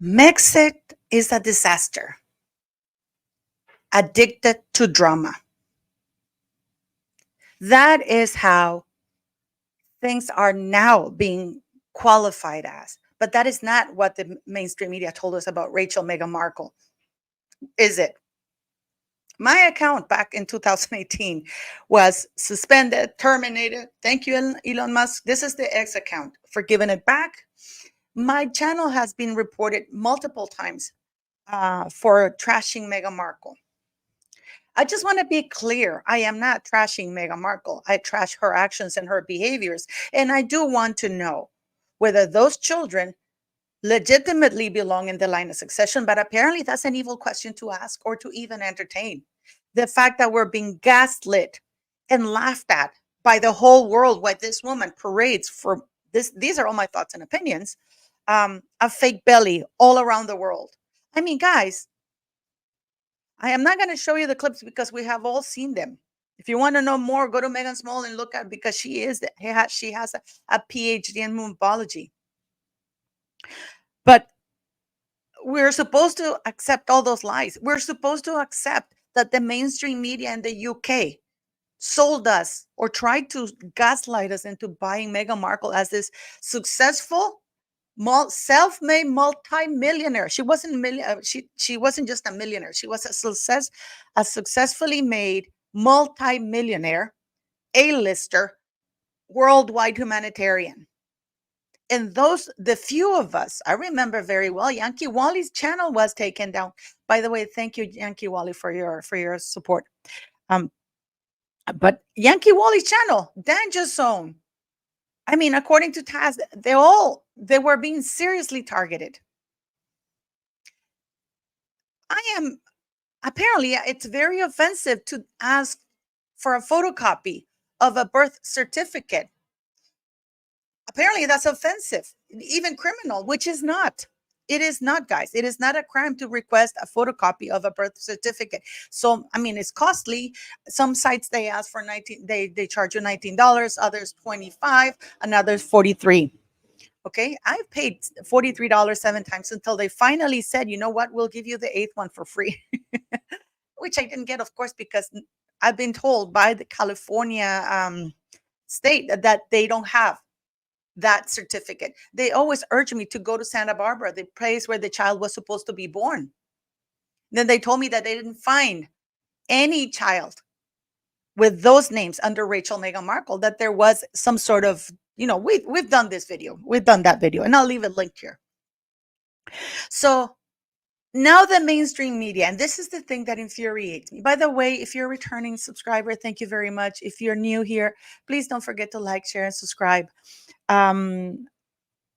Megxit is a disaster, addicted to drama. That is how things are now being qualified as. But that is not what the mainstream media told us about Rachel Meghan Markle, is it? My account back in 2018 was suspended, terminated. Thank you, Elon Musk. This is the X account for giving it back. My channel has been reported multiple times for trashing Meghan Markle. I just want to be clear. I am not trashing Meghan Markle. I trash her actions and her behaviors. And I do want to know whether those children legitimately belong in the line of succession. But apparently, that's an evil question to ask or to even entertain. The fact that we're being gaslit and laughed at by the whole world while this woman parades for this, these are all my thoughts and opinions, a fake belly all around the world. I mean, guys, I am not going to show you the clips because we have all seen them. If you want to know more, go to Megan Small and look at, because she has a PhD in morphology. But we're supposed to accept all those lies. We're supposed to accept that the mainstream media in the UK sold us or tried to gaslight us into buying Meghan Markle as this successful self-made multi-millionaire. She wasn't she wasn't just a millionaire. She was a successfully made multi-millionaire, A-lister, worldwide humanitarian. And the few of us, I remember very well, Yankee Wally's channel was taken down. By the way, thank you, Yankee Wally, for your support. Um, but Yankee Wally's channel, Danger Zone. I mean, according to Taz, they were being seriously targeted. I am apparently it's very offensive to ask for a photocopy of a birth certificate. Apparently that's offensive, even criminal, which is not. It is not, guys. It is not a crime to request a photocopy of a birth certificate. So, I mean, it's costly. Some sites they ask for 19, they charge you $19, others 25, and others 43. Okay, I've paid $43 7 times until they finally said, you know what, we'll give you the eighth one for free, which I didn't get, of course, because I've been told by the California state that they don't have that certificate. They always urge me to go to Santa Barbara, the place where the child was supposed to be born. Then they told me that they didn't find any child with those names under Rachel Meghan Markle, that there was some sort of, we've done this video, we've done that video, and I'll leave it linked here. So now the mainstream media, and this is the thing that infuriates me. By the way, if you're a returning subscriber, thank you very much. If you're new here, please don't forget to like, share, and subscribe.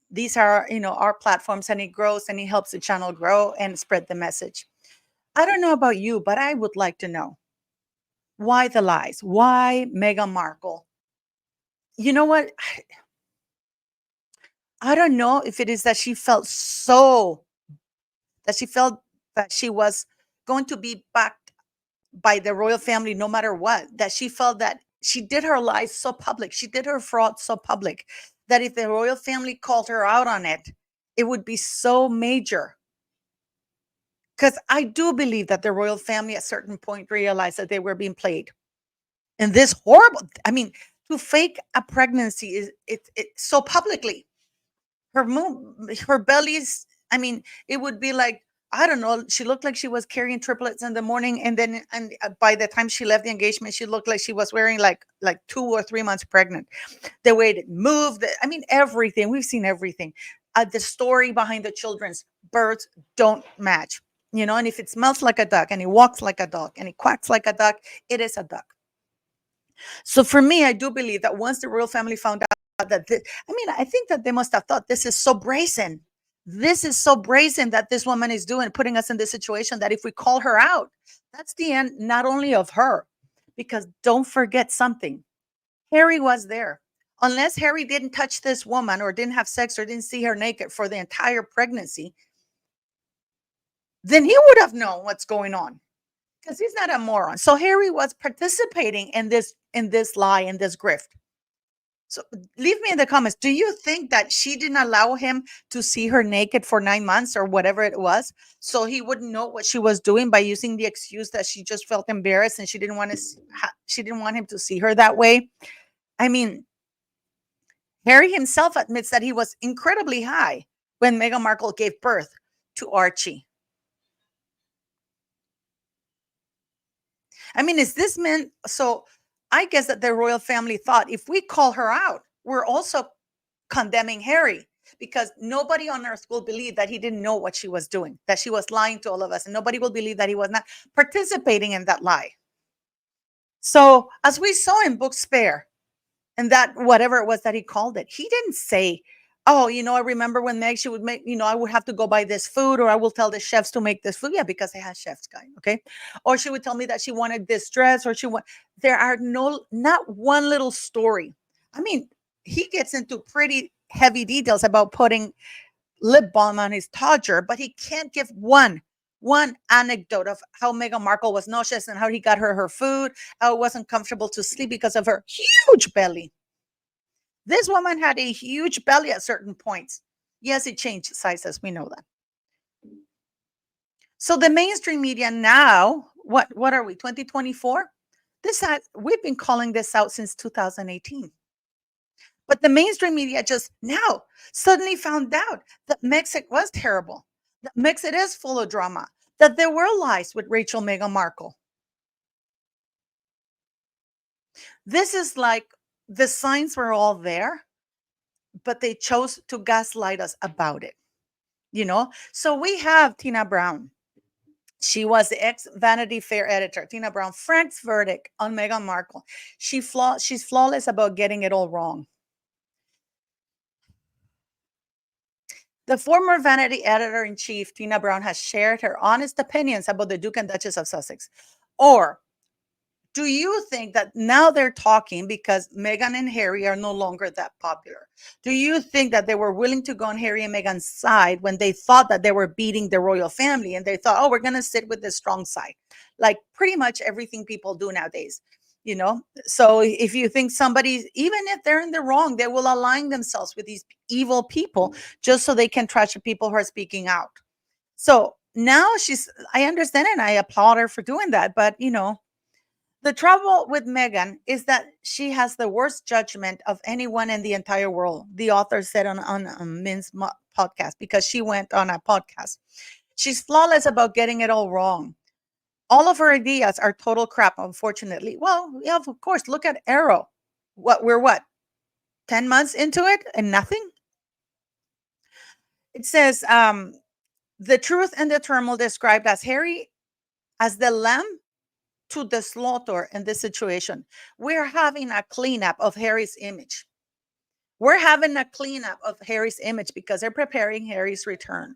These are, our platforms, and it grows and it helps the channel grow and spread the message. I don't know about you, but I would like to know, why the lies? Why Meghan Markle? You know what? I don't know if it is that she felt that she was going to be backed by the royal family no matter what, that she felt that she did her lies so public, she did her fraud so public, that if the royal family called her out on it, it would be so major. Because I do believe that the royal family at a certain point realized that they were being played. And this horrible, I mean, to fake a pregnancy is it so publicly. Her bellies, I mean, it would be like, I don't know, she looked like she was carrying triplets in the morning, and then by the time she left the engagement, she looked like she was wearing like 2 or 3 months pregnant. The way it moved, I mean, everything. We've seen everything. The story behind the children's births don't match. And if it smells like a duck, and it walks like a dog, and it quacks like a duck, it is a duck. So for me, I do believe that once the royal family found out that I think that they must have thought, this is so brazen. This is so brazen that this woman is putting us in this situation, that if we call her out, that's the end, not only of her, because don't forget something. Harry was there. Unless Harry didn't touch this woman or didn't have sex or didn't see her naked for the entire pregnancy, then he would have known what's going on, because he's not a moron. So Harry was participating in this lie, in this grift. So leave me in the comments. Do you think that she didn't allow him to see her naked for 9 months or whatever it was, so he wouldn't know what she was doing by using the excuse that she just felt embarrassed and she didn't want to, she didn't want him to see her that way? I mean, Harry himself admits that he was incredibly high when Meghan Markle gave birth to Archie. I mean, is this meant? So I guess that the royal family thought if we call her out, we're also condemning Harry, because nobody on earth will believe that he didn't know what she was doing, that she was lying to all of us, and nobody will believe that he was not participating in that lie. So, as we saw in Book Spare, and that whatever it was that he called it, he didn't say, oh, I remember when Meg, she would make, I would have to go buy this food, or I will tell the chefs to make this food. Yeah, because they had chefs, guy. Okay. Or she would tell me that she wanted this dress, or there are not one little story. I mean, he gets into pretty heavy details about putting lip balm on his Todger, but he can't give one anecdote of how Meghan Markle was nauseous and how he got her food, how it wasn't comfortable to sleep because of her huge belly. This woman had a huge belly at certain points. Yes, it changed sizes. We know that. So the mainstream media now, what are we, 2024? We've been calling this out since 2018. But the mainstream media just now suddenly found out that Megxit was terrible, that Megxit is full of drama, that there were lies with Rachel Meghan Markle. This is like the signs were all there, but they chose to gaslight us about it. So we have Tina Brown. She was the ex Vanity Fair editor. Tina Brown, Frank's verdict on Meghan Markle. She's flawless about getting it all wrong. The former Vanity editor in chief, Tina Brown, has shared her honest opinions about the Duke and Duchess of Sussex. Or do you think that now they're talking because Meghan and Harry are no longer that popular? Do you think that they were willing to go on Harry and Meghan's side when they thought that they were beating the royal family, and they thought, oh, we're going to sit with the strong side, like pretty much everything people do nowadays? So if you think somebody, even if they're in the wrong, they will align themselves with these evil people just so they can trash the people who are speaking out. So now I understand and I applaud her for doing that. But, the trouble with Meghan is that she has the worst judgment of anyone in the entire world, the author said on Min's podcast, because she went on a podcast. She's flawless about getting it all wrong. All of her ideas are total crap, unfortunately. Well, yeah, of course. Look at Arrow. We're 10 months into it and nothing? It says, the truth and the turmoil described as Harry as the lamb to the slaughter in this situation. We're having a cleanup of Harry's image. We're having a cleanup of Harry's image because they're preparing Harry's return.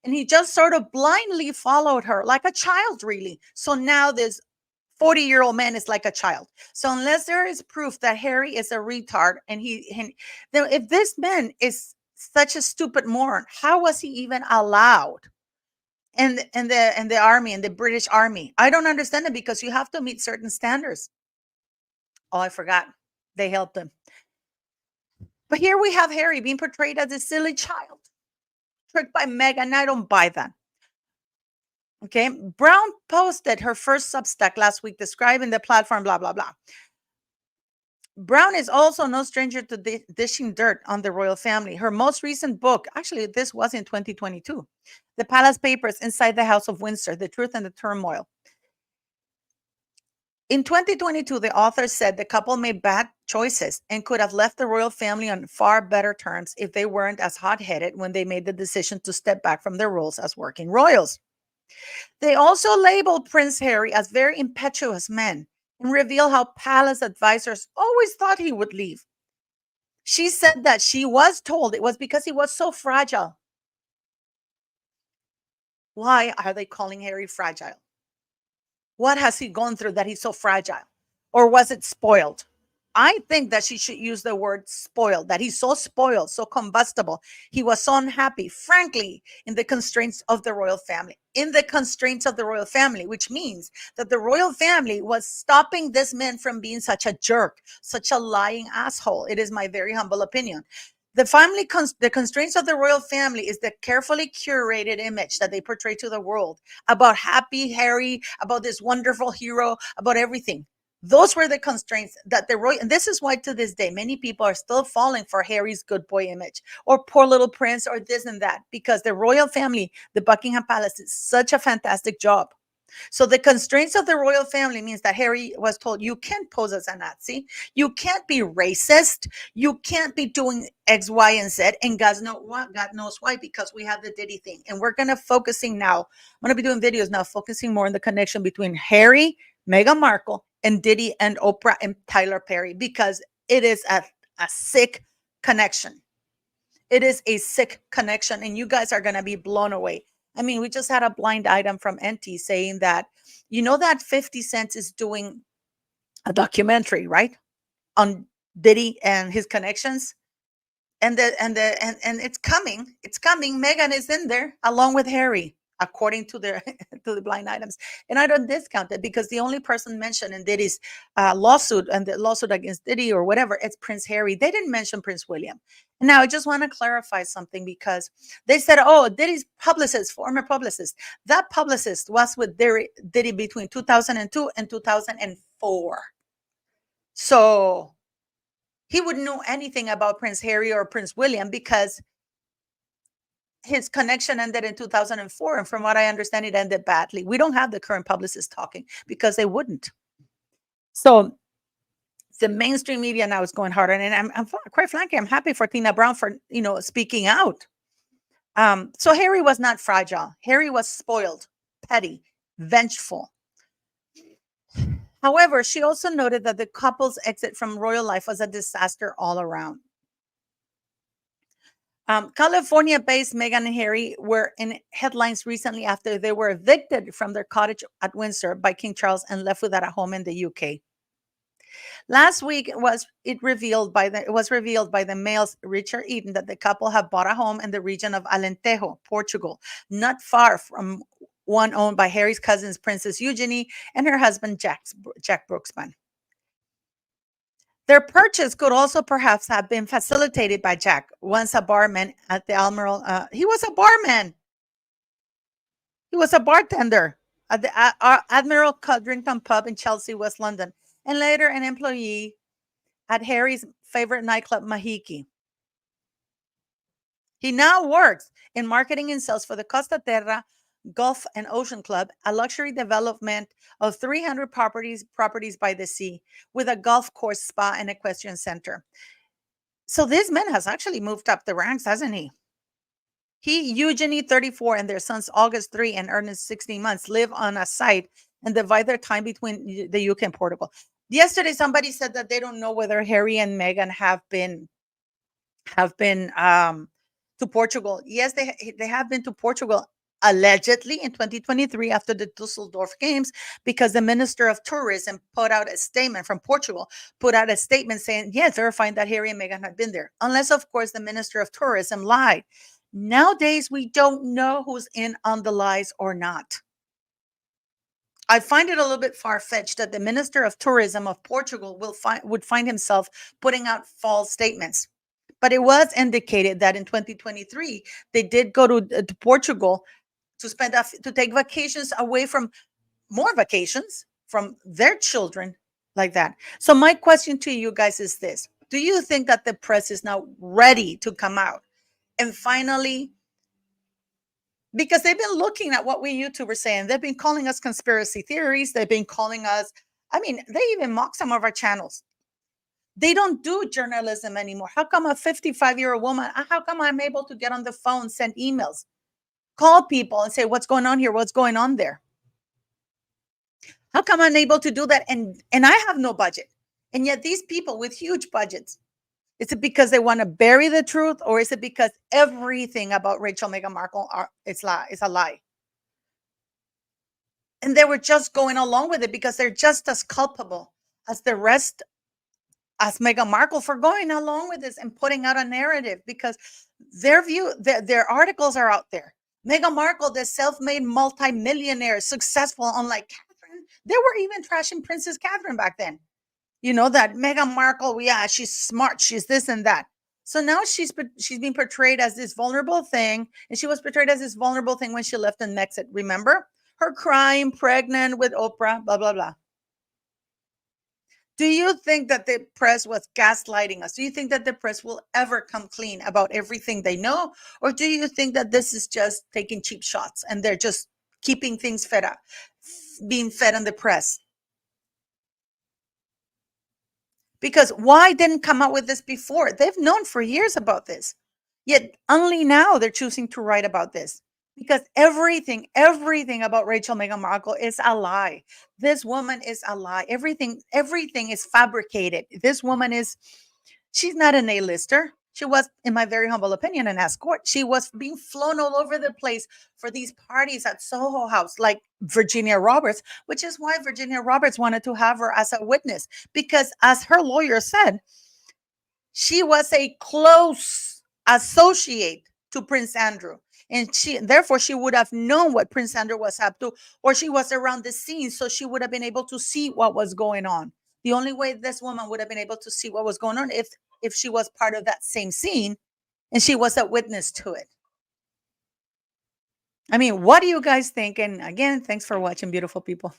And he just sort of blindly followed her like a child, really. So now this 40-year-old man is like a child. So unless there is proof that Harry is a retard, then if this man is such a stupid moron, how was he even allowed in the army, in the British Army? I don't understand it, because you have to meet certain standards. Oh, I forgot. They helped him. But here we have Harry being portrayed as a silly child, tricked by Meghan. I don't buy that. Okay. Brown posted her first Substack last week describing the platform, blah, blah, blah. Brown is also no stranger to dishing dirt on the royal family. Her most recent book, actually, this was in 2022, The Palace Papers Inside the House of Windsor, The Truth and the Turmoil. In 2022, the author said the couple made bad choices and could have left the royal family on far better terms if they weren't as hot-headed when they made the decision to step back from their roles as working royals. They also labeled Prince Harry as very impetuous man and reveal how palace advisors always thought he would leave. She said that she was told it was because he was so fragile. Why are they calling Harry fragile? What has he gone through that he's so fragile? Or was it spoiled? I think that she should use the word spoiled, that he's so spoiled, so combustible. He was so unhappy, frankly, in the constraints of the royal family. In the constraints of the royal family, which means that the royal family was stopping this man from being such a jerk, such a lying asshole. It is my very humble opinion. The constraints of the royal family is the carefully curated image that they portray to the world about happy Harry, about this wonderful hero, about everything. Those were the constraints that the royal, and this is why to this day many people are still falling for Harry's good boy image or poor little prince or this and that, because the royal family, the Buckingham Palace, did such a fantastic job. So the constraints of the royal family means that Harry was told, you can't pose as a Nazi, you can't be racist, you can't be doing X, Y, and Z, and God knows why, because we have the Diddy thing, and we're gonna focusing now. I'm gonna be doing videos now, focusing more on the connection between Harry, Meghan Markle, and Diddy and Oprah and Tyler Perry, because it is a sick connection. It is a sick connection, and you guys are going to be blown away. I mean, we just had a blind item from NT saying that, that 50 Cent is doing a documentary, right? On Diddy and his connections. And it's coming. Megan is in there along with Harry, according to the to the blind items. And I don't discount it, because the only person mentioned in Diddy's lawsuit, and the lawsuit against Diddy or whatever, it's Prince Harry. They didn't mention Prince William. And now I just want to clarify something, because they said, oh, Diddy's publicist, former publicist, that publicist was with Diddy between 2002 and 2004. So he wouldn't know anything about Prince Harry or Prince William, because his connection ended in 2004. And from what I understand, it ended badly. We don't have the current publicist talking, because they wouldn't. So the mainstream media now is going harder. And I'm quite frankly, I'm happy for Tina Brown for, speaking out. So Harry was not fragile. Harry was spoiled, petty, vengeful. However, she also noted that the couple's exit from royal life was a disaster all around. California-based Meghan and Harry were in headlines recently after they were evicted from their cottage at Windsor by King Charles and left without a home in the UK. Last week it was revealed by the Mail's Richard Eaton that the couple have bought a home in the region of Alentejo, Portugal, not far from one owned by Harry's cousins, Princess Eugenie and her husband Jack Brooksman. Their purchase could also perhaps have been facilitated by Jack, once a barman at the Admiral. He was a barman. He was a bartender at the Admiral Codrington pub in Chelsea, West London, and later an employee at Harry's favorite nightclub, Mahiki. He now works in marketing and sales for the Costa Terra Golf and Ocean Club, a luxury development of 300 properties by the sea, with a golf course, spa, and equestrian center. So this man has actually moved up the ranks, hasn't he? Eugenie, 34, and their sons, August, 3, and Ernest, 16 months, live on a site and divide their time between the UK and Portugal. Yesterday, somebody said that they don't know whether Harry and Meghan have been to Portugal. Yes, they have been to Portugal, allegedly in 2023 after the Dusseldorf Games, because the Minister of Tourism put out a statement from Portugal, saying, yes, verifying that Harry and Meghan had been there. Unless, of course, the Minister of Tourism lied. Nowadays, we don't know who's in on the lies or not. I find it a little bit far-fetched that the Minister of Tourism of Portugal would find himself putting out false statements. But it was indicated that in 2023, they did go to Portugal to take vacations away from more vacations from their children, like that. So my question to you guys is this: do you think that the press is now ready to come out and finally, because they've been looking at what we YouTubers saying, they've been calling us conspiracy theories, they've been calling us, I mean, they even mock some of our channels. They don't do journalism anymore. How come a 55-year-old woman, how come I'm able to get on the phone, send emails, call people and say, what's going on here? What's going on there? How come I'm able to do that? And I have no budget. And yet these people with huge budgets, is it because they want to bury the truth, or is it because everything about Rachel Meghan Markle is a lie? And they were just going along with it because they're just as culpable as the rest as Meghan Markle for going along with this and putting out a narrative because their articles are out there. Meghan Markle, the self-made multimillionaire, successful, unlike Catherine. They were even trashing Princess Catherine back then. You know that Meghan Markle, yeah, she's smart, she's this and that. So now she's being portrayed as this vulnerable thing, and she was portrayed as this vulnerable thing when she left in Megxit. Remember her crying, pregnant with Oprah, blah blah blah. Do you think that the press was gaslighting us? Do you think that the press will ever come clean about everything they know? Or do you think that this is just taking cheap shots and they're just keeping things fed up, being fed on the press? Because why didn't come out with this before? They've known for years about this. Yet only now they're choosing to write about this. Because everything about Rachel Meghan Markle is a lie. This woman is a lie. Everything is fabricated. This woman is, she's not an A-lister. She was, in my very humble opinion, an escort. She was being flown all over the place for these parties at Soho House, like Virginia Roberts, which is why Virginia Roberts wanted to have her as a witness. Because as her lawyer said, she was a close associate to Prince Andrew. And therefore she would have known what Prince Andrew was up to, or she was around the scene, so she would have been able to see what was going on. The only way this woman would have been able to see what was going on if she was part of that same scene and she was a witness to it. I mean, what do you guys think? And again, thanks for watching, beautiful people.